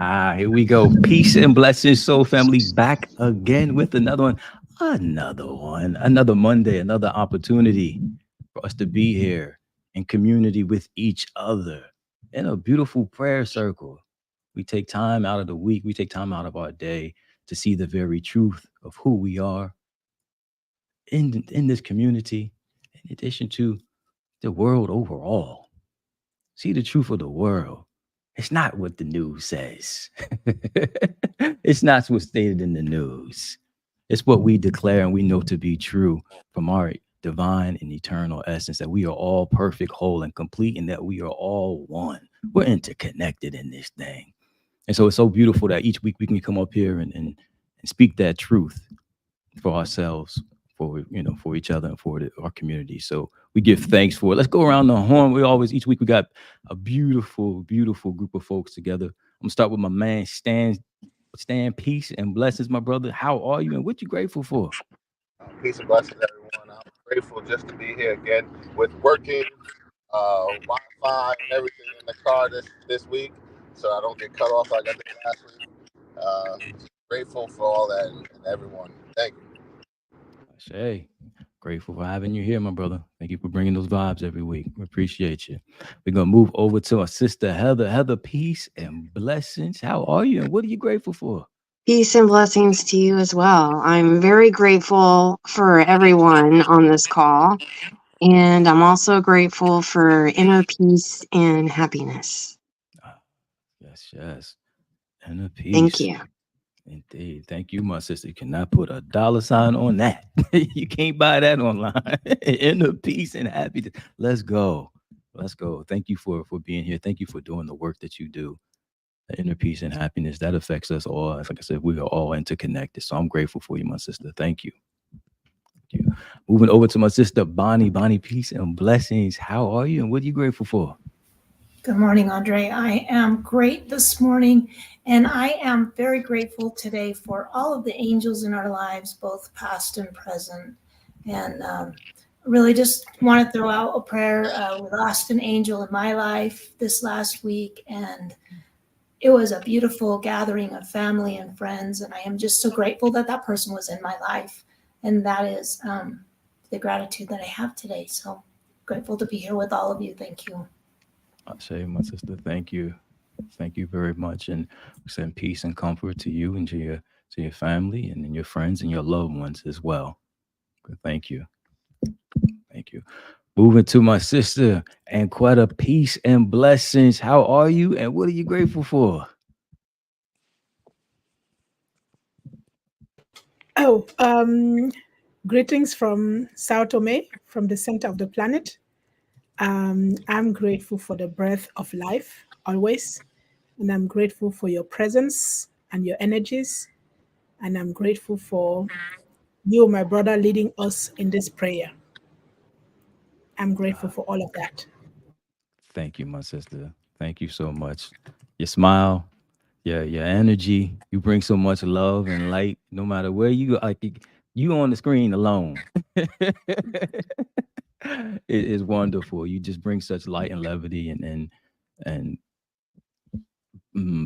Here we go. Peace and blessings, soul family, back again with another Monday, another opportunity for us to be here in community with each other in a beautiful prayer circle. We take time out of the week, we take time out of our day to see the very truth of who we are in this community, in addition to the world overall. See the truth of the world. It's not what the news says. It's not what's stated in the news. It's what we declare and we know to be true from our divine and eternal essence, that we are all perfect, whole, and complete, and that we are all one. We're interconnected in this thing. And so it's so beautiful that each week we can come up here and speak that truth for ourselves, for each other, and for our community. So we give thanks for it. Let's go around the horn. We always each week we got a beautiful, beautiful group of folks together. I'm gonna start with my man Stan. Stan, peace and blessings, my brother. How are you and what you grateful for? Peace and blessings, everyone. I'm grateful just to be here again with working Wi-Fi and everything in the car this week, so I don't get cut off like I did last week. Uh, Grateful for all that and everyone. Thank you. Hey, grateful for having you here, my brother. Thank you for bringing those vibes every week. We appreciate you. We're gonna move over to our sister Heather. Heather, peace and blessings. How are you and what are you grateful for? Peace and blessings to you as well. I'm very grateful for everyone on this call, and I'm also grateful for inner peace and happiness. Ah, yes, yes. Inner Thank peace. you. Indeed. Thank you, my sister. You cannot put a dollar sign on that. You can't buy that online. Inner peace and happiness. Let's go. Let's go. Thank you for being here. Thank you for doing the work that you do. The inner peace and happiness that affects us all. Like I said, we are all interconnected. So I'm grateful for you, my sister. Thank you. Thank you. Moving over to my sister Bonnie. Bonnie, peace and blessings. How are you and what are you grateful for? Good morning, Andre. I am great this morning, and I am very grateful today for all of the angels in our lives, both past and present. And really just want to throw out a prayer. We lost an angel in my life this last week, and it was a beautiful gathering of family and friends. And I am just so grateful that that person was in my life. And that is the gratitude that I have today. So grateful to be here with all of you. Thank you. I say, my sister, thank you. Thank you very much. And we send peace and comfort to you and to your family and then your friends and your loved ones as well. Thank you. Thank you. Moving to my sister, Anquetta, peace and blessings. How are you and what are you grateful for? Oh, greetings from Sao Tome, from the center of the planet. I'm grateful for the breath of life always, and I'm grateful for your presence and your energies, and I'm grateful for you, my brother, leading us in this prayer. I'm grateful for all of that. Thank you, my sister. Thank you so much. Your smile, your energy, you bring so much love and light no matter where you go. Like you on the screen alone. It is wonderful. You just bring such light and levity and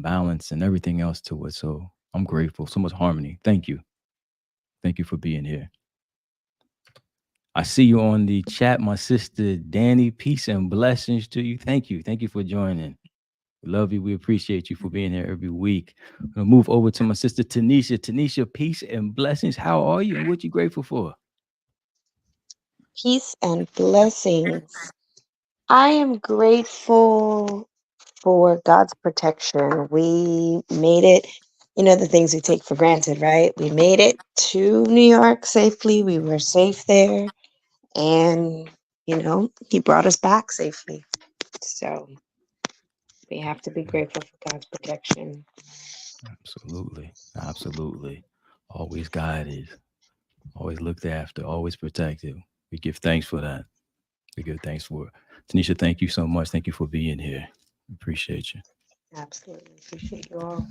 balance and everything else to it. So I'm grateful. So much harmony. Thank you. Thank you for being here. I see you on the chat, my sister Danny. Peace and blessings to you. Thank you. Thank you for joining. We love you. We appreciate you for being here every week. I'm gonna move over to my sister Tanisha. Tanisha, peace and blessings. How are you and what you grateful for? Peace and blessings. I am grateful for God's protection. We made it, the things we take for granted, right? We made it to New York safely. We were safe there. And, He brought us back safely. So we have to be grateful for God's protection. Absolutely. Absolutely. Always guided, always looked after, always protected. We give thanks for that. We give thanks for it. Tanisha, thank you so much. Thank you for being here. Appreciate you. Absolutely. Appreciate you all.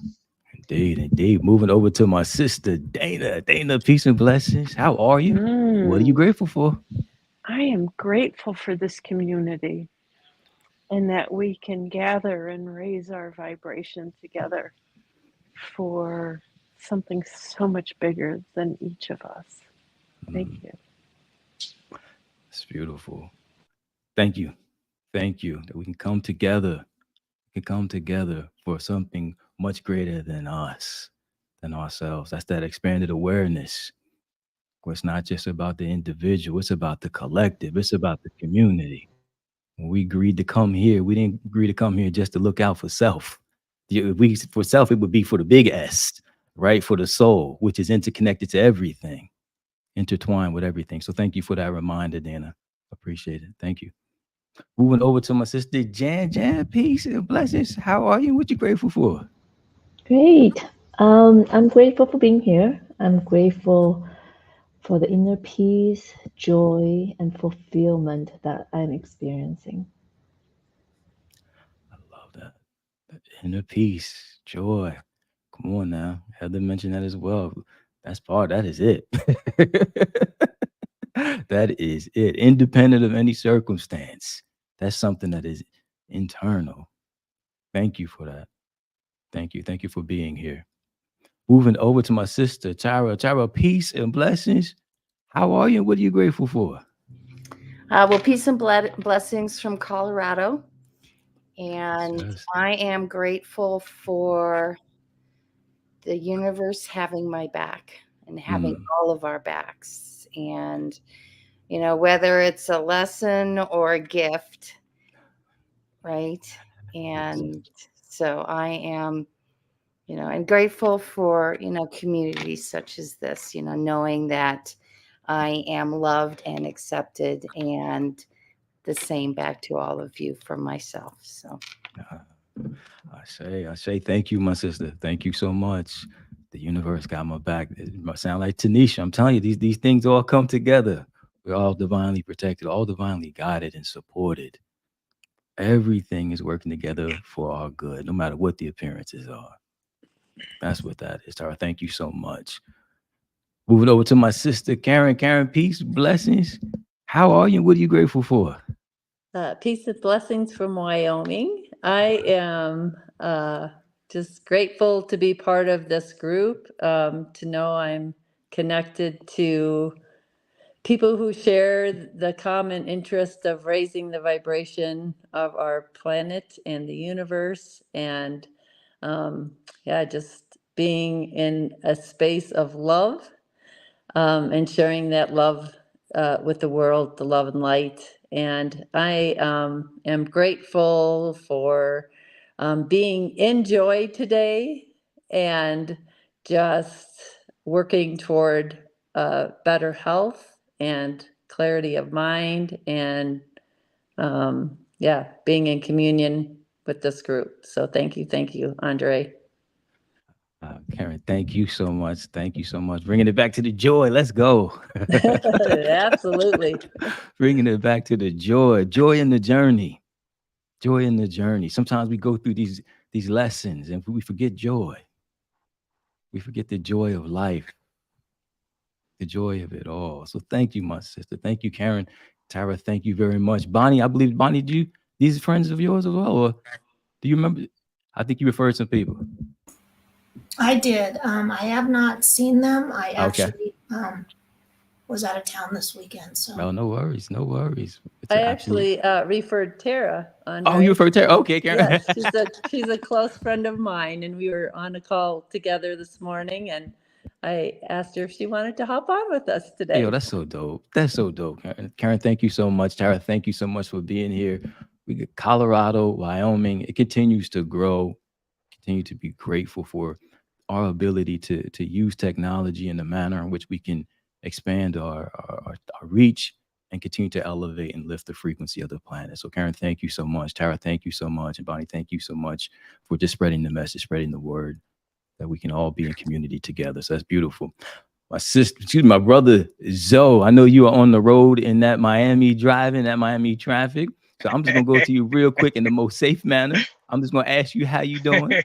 Indeed, indeed. Moving over to my sister Dana. Dana, peace and blessings. How are you? What are you Mm, grateful for? I am grateful for this community and that we can gather and raise our vibration together. for something so much bigger than each of us. Thank Mm, you. it's beautiful. Thank you. Thank you that we can come together. We can come together for something much greater than us, than ourselves. That's that expanded awareness. Where it's not just about the individual, it's about the collective, it's about the community. When we agreed to come here, we didn't agree to come here just to look out for self. If we for self, it would be for the big S, right? For the soul, which is interconnected to everything, intertwined with everything. So thank you for that reminder, Dana. Appreciate it. Thank you. Moving over to my sister Jan. Jan, peace and blessings. How are you? What you grateful for? Great. I'm grateful for being here. I'm grateful for the inner peace, joy, and fulfillment that I'm experiencing. I love that. That inner peace, joy. Come on now. Heather mentioned that as well. That's part, that is it. That is it. Independent of any circumstance. That's something that is internal. Thank you for that. Thank you. Thank you for being here. Moving over to my sister, Tyra. Tyra, peace and blessings. How are you? What are you grateful for? Well, peace and blessings from Colorado. Yes, And yes. I am grateful for the universe having my back and having Mm, all of our backs. And, whether it's a lesson or a gift, right? yes. And so I am, and grateful for, communities such as this, knowing that I am loved and accepted and the same back to all of you from myself. So Uh, I say, thank you, my sister. Thank you so much. The universe got my back. It might sound like Tanisha. I'm telling you, these things all come together. We're all divinely protected, all divinely guided and supported. Everything is working together for our good, no matter what the appearances are. That's what that is. Tara, thank you so much. Moving over to my sister, Karen. Karen, peace, blessings. How are you? What are you grateful for? Peace and blessings from Wyoming. I am just grateful to be part of this group, to know I'm connected to people who share the common interest of raising the vibration of our planet and the universe. And yeah, just being in a space of love, and sharing that love with the world, the love and light. And I am grateful for being in joy today and just working toward better health and clarity of mind and yeah, being in communion with this group. So thank you, Andre. Karen, thank you so much. Thank you so much. Bringing it back to the joy. Let's go. Absolutely. Bringing it back to the joy. Joy in the journey. Joy in the journey. Sometimes we go through these lessons and we forget joy. We forget the joy of life, the joy of it all. So thank you, my sister. Thank you, Karen. Tara, thank you very much. Bonnie, I believe Bonnie, do you these are friends of yours as well? Or do you remember? I think you referred some people. I did. I have not seen them. I Okay. actually was out of town this weekend. So No, no worries. No worries. It's I an absolute. actually referred Tara, Oh, you Andre. referred to her? Okay, Karen. Yes, she's a close friend of mine, and we were on a call together this morning, and I asked her if she wanted to hop on with us Yo, today. that's so dope. That's so dope, Karen. Karen, thank you so much. Tara, thank you so much for being here. We get Colorado, Wyoming. It continues to grow. Continue to be grateful for our ability to use technology in the manner in which we can expand our reach and continue to elevate and lift the frequency of the planet. So, Karen, thank you so much. Tara, thank you so much. And Bonnie, thank you so much for just spreading the message, spreading the word that we can all be in community together. So that's beautiful. My sister, excuse me, my brother Zoe. I know you are on the road in that Miami driving, that Miami traffic. So I'm just gonna go to you real quick in the most safe manner. I'm just gonna ask you how you doing,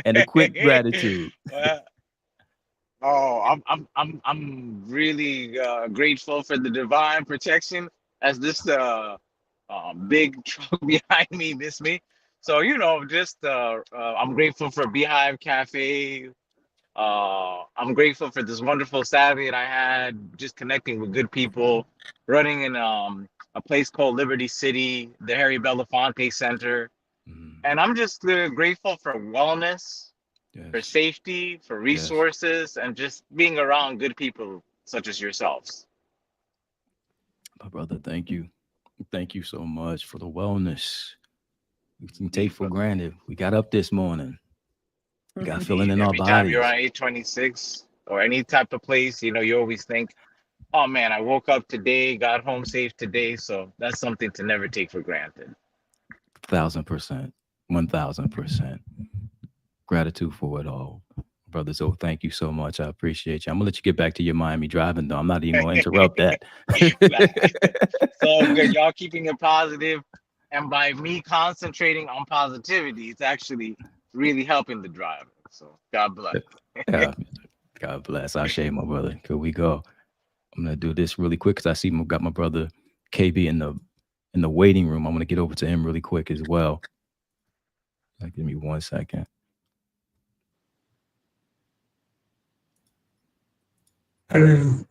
and a quick gratitude. Well, oh, I'm really grateful for the divine protection as this big truck behind me missed me. So just I'm grateful for Beehive Cafe. I'm grateful for this wonderful Saturday that I had, just connecting with good people, running in a place called Liberty City, the Harry Belafonte Center, Mm, and I'm just grateful for wellness, for yes. safety, for Yes. resources, and just being around good people such as yourselves. My brother, thank you. Thank you so much for the wellness. We can take Indeed, for brother. granted. We got up this morning. We got feeling Indeed. in our Every time you're on bodies. 826 or any type of place, you always think, oh man, I woke up today, got home safe today. So that's something to never take for granted. 1,000%. 1,000%. Gratitude for it all. Brother Zoe, thank you so much. I appreciate you. I'm gonna let you get back to your Miami driving though. I'm not even gonna interrupt that. Nah, so good. Y'all keeping it positive, and by me concentrating on positivity, it's actually really helping the driver. So God bless. Yeah. God bless. I'll share my brother. Here we go. I'm gonna do this really quick because I see got my brother KB in the waiting room. I'm gonna get over to him really quick as well. Give me 1 second. Hello.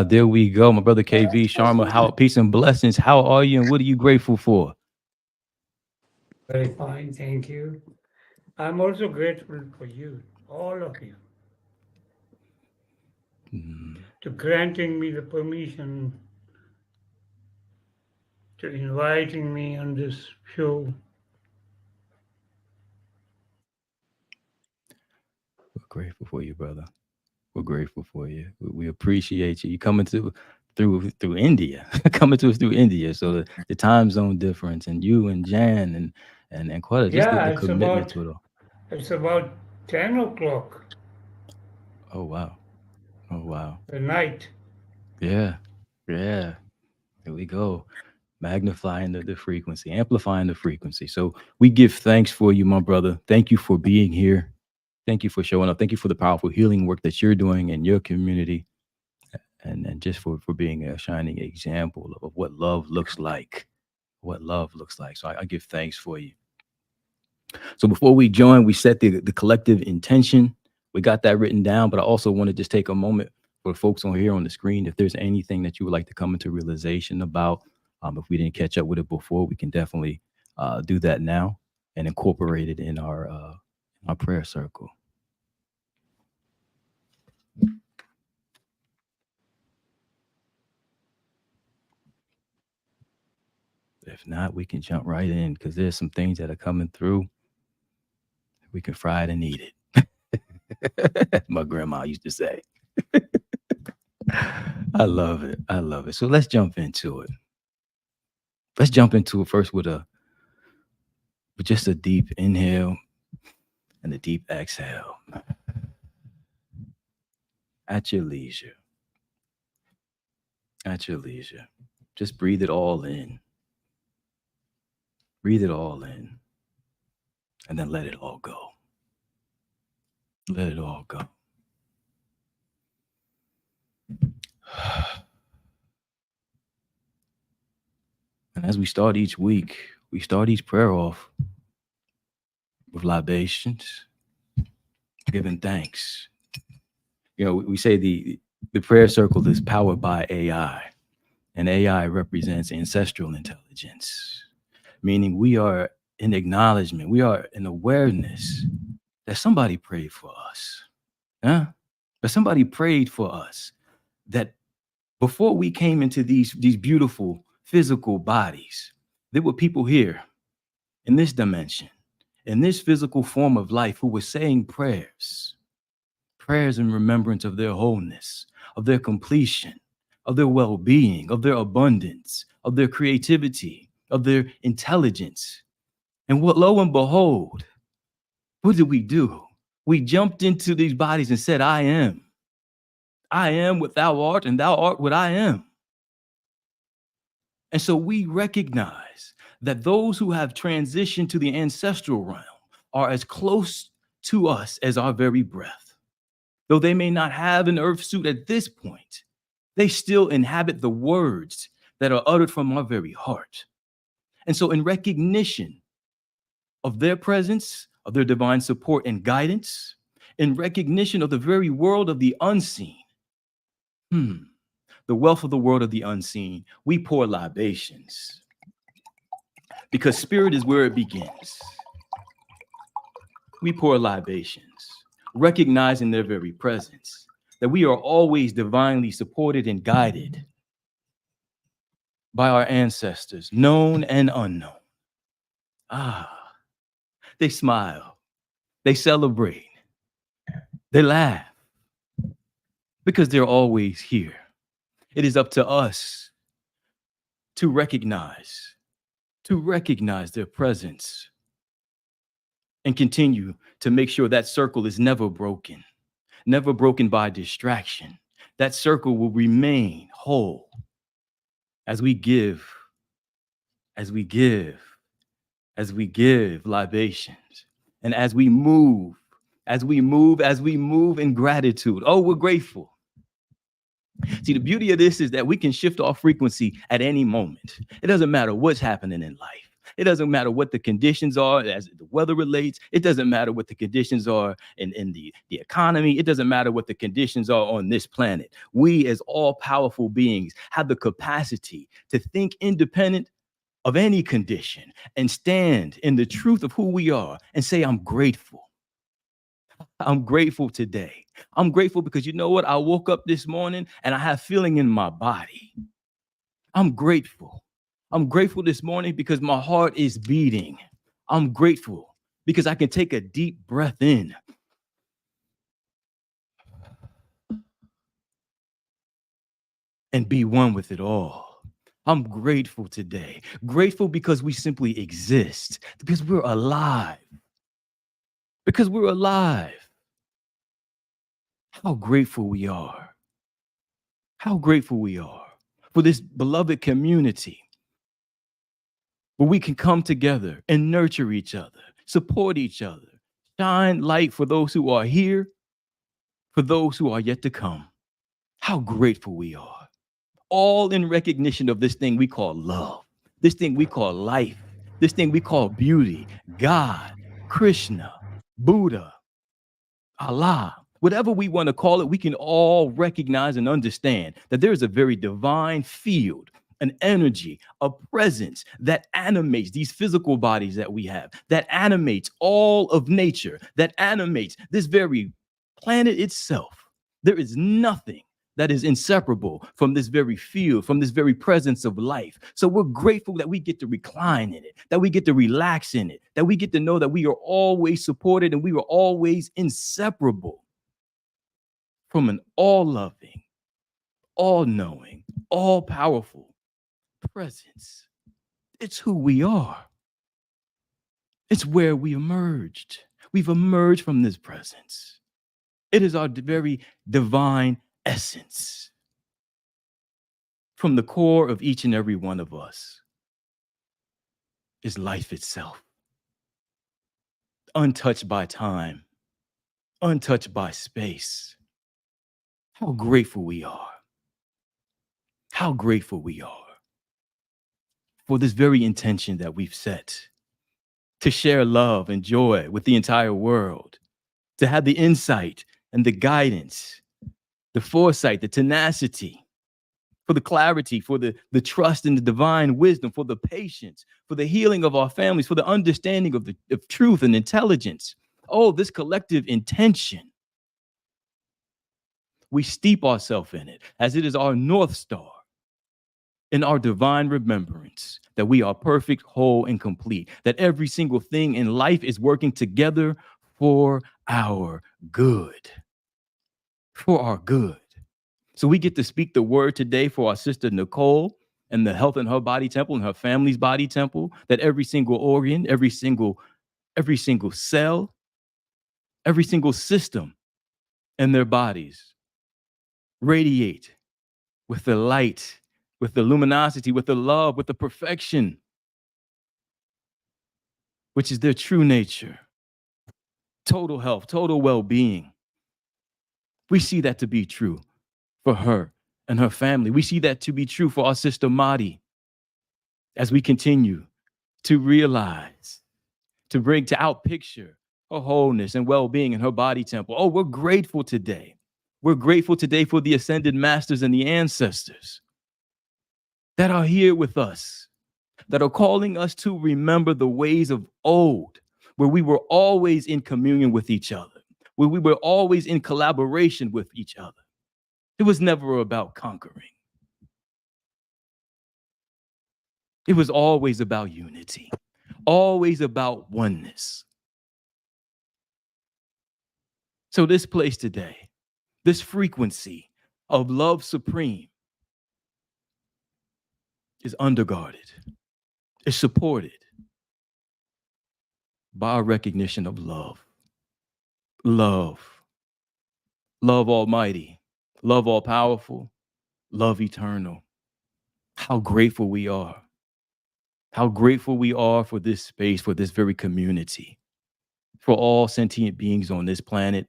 There we go. My brother KB Sharma. How peace and blessings. How are you and what are you grateful for? Very fine, thank you. I'm also grateful for you, all of you, Mm, to granting me the permission to inviting me on this show. we're grateful for you, brother. We're grateful for you. We appreciate you. You coming through India, coming to us through India. So the time zone difference, and you and Jan and quite just Yeah, the commitment to it all. it's about 10 o'clock Oh wow. Oh wow. at night. Yeah. Yeah. Here we go. Magnifying the frequency, amplifying the frequency. So we give thanks for you, my brother. Thank you for being here. Thank you for showing up. Thank you for the powerful healing work that you're doing in your community. And just for being a shining example of what love looks like. What love looks like. So I give thanks for you. So before we join, we set the collective intention. We got that written down, but I also want to just take a moment for folks on here on the screen. If there's anything that you would like to come into realization about, if we didn't catch up with it before, we can definitely do that now and incorporate it in our prayer circle. If not, we can jump right in because there's some things that are coming through. We can fry it and eat it. My grandma used to say. I love it. I love it. So let's jump into it. Let's jump into it first with just a deep inhale and a deep exhale at your leisure. At your leisure. Just breathe it all in. Breathe it all in. And then let it all go. Let it all go. And as we start each week, we start each prayer off with libations, giving thanks. We say the prayer circle is powered by AI, and AI represents ancestral intelligence, meaning we are in acknowledgement, we are in awareness that somebody prayed for us. Huh? That somebody prayed for us. That before we came into these beautiful physical bodies, there were people here in this dimension, in this physical form of life who were saying prayers in remembrance of their wholeness, of their completion, of their well-being, of their abundance, of their creativity, of their intelligence. And what lo and behold, what did we do? We jumped into these bodies and said, I am. I am what thou art, and thou art what I am. And so we recognize that those who have transitioned to the ancestral realm are as close to us as our very breath. Though they may not have an earth suit at this point, they still inhabit the words that are uttered from our very heart. And so in recognition of their presence, of their divine support and guidance, in recognition of the very world of the unseen. The wealth of the world of the unseen, we pour libations because spirit is where it begins. We pour libations, recognizing their very presence, that we are always divinely supported and guided by our ancestors, known and unknown. They smile, they celebrate, they laugh, because they're always here. It is up to us to recognize their presence and continue to make sure that circle is never broken by distraction. That circle will remain whole as we give libations, and as we move in gratitude. Oh, we're grateful. See, the beauty of this is that we can shift our frequency at any moment. It doesn't matter what's happening in life. It doesn't matter what the conditions are as the weather relates. It doesn't matter what the conditions are in the economy. It doesn't matter what the conditions are on this planet. We, as all powerful beings, have the capacity to think independent of any condition and stand in the truth of who we are and say, I'm grateful. I'm grateful today. I'm grateful because you know what? I woke up this morning and I have feeling in my body. I'm grateful. I'm grateful this morning because my heart is beating. I'm grateful because I can take a deep breath in and be one with it all. I'm grateful today. Grateful because we simply exist, because we're alive. Because we're alive. How grateful we are. How grateful we are for this beloved community where we can come together and nurture each other, support each other, shine light for those who are here, for those who are yet to come. How grateful we are. All in recognition of this thing we call love, this thing we call life, this thing we call beauty, God, Krishna, Buddha, Allah, whatever we want to call it, we can all recognize and understand that there is a very divine field, an energy, a presence that animates these physical bodies that we have, that animates all of nature, that animates this very planet itself. There is nothing that is inseparable from this very field, from this very presence of life. So we're grateful that we get to recline in it, that we get to relax in it, that we get to know that we are always supported and we are always inseparable from an all-loving, all-knowing, all-powerful presence. It's who we are. It's where we emerged. We've emerged from this presence. It is our very divine essence. From the core of each and every one of us is life itself, untouched by time, untouched by space. How grateful we are. How grateful we are for this very intention that we've set to share love and joy with the entire world, to have the insight and the guidance, the foresight, the tenacity, for the clarity, for the trust in the divine wisdom, for the patience, for the healing of our families, for the understanding of truth and intelligence. Oh, this collective intention. We steep ourselves in it as it is our North Star in our divine remembrance that we are perfect, whole, and complete, that every single thing in life is working together for our good, for our good. So we get to speak the word today for our sister Nicole and the health in her body temple and her family's body temple, that every single organ, every single cell, every single system in their bodies radiate with the light, with the luminosity, with the love, with the perfection, which is their true nature. Total health, total well-being. We see that to be true for her and her family. We see that to be true for our sister Madi as we continue to realize, to bring to outpicture her wholeness and well-being in her body temple. Oh, we're grateful today. We're grateful today for the ascended masters and the ancestors that are here with us, that are calling us to remember the ways of old, where we were always in communion with each other, where we were always in collaboration with each other. It was never about conquering. It was always about unity, always about oneness. So this place today, this frequency of love supreme is undergirded, is supported by a recognition of love. Love. Love almighty. Love all powerful. Love eternal. How grateful we are. How grateful we are for this space, for this very community. For all sentient beings on this planet,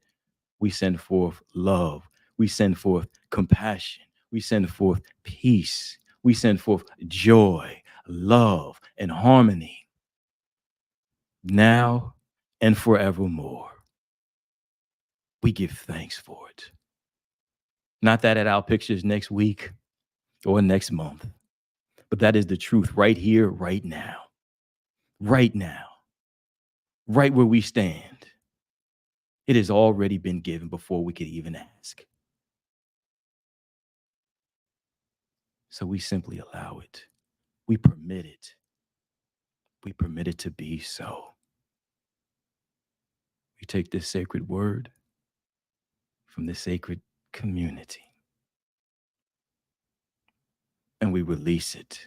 we send forth love. We send forth compassion. We send forth peace. We send forth joy, love, and harmony now and forevermore. We give thanks for it. Not that at our pictures next week or next month, but that is the truth right here, right now, right now, right where we stand. It has already been given before we could even ask. So we simply allow it. We permit it. We permit it to be so. We take this sacred word from this sacred community and we release it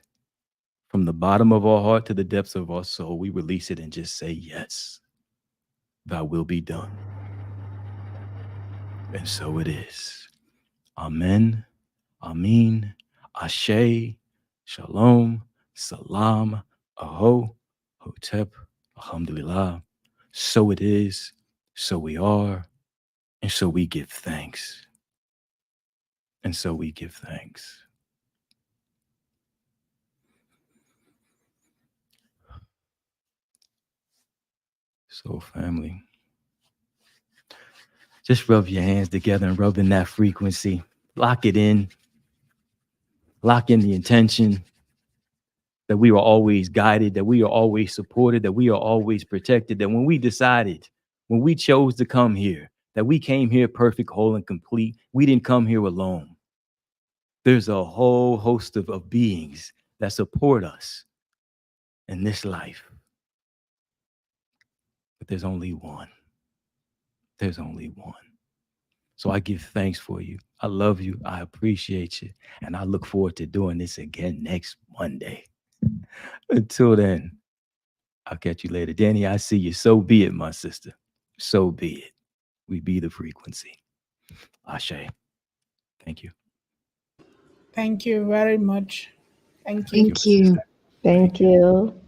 from the bottom of our heart to the depths of our soul. We release it and just say, yes, thy will be done. And so it is. Amen. Amin. Ashe. Shalom. Salam. Aho. Hotep. Alhamdulillah. So it is. So we are. And so we give thanks. And so we give thanks. So, family, just rub your hands together and rub in that frequency. Lock it in. Lock in the intention that we are always guided, that we are always supported, that we are always protected, that when we decided, when we chose to come here, that we came here perfect, whole, and complete. We didn't come here alone. There's a whole host of beings that support us in this life. But there's only one. There's only one. So I give thanks for you. I love you. I appreciate you. And I look forward to doing this again next Monday. Until then, I'll catch you later. Danny, I see you. So be it, my sister. So be it. We be the frequency. Ashe. Thank you. Thank you very much. Thank you. Thank you. Thank you.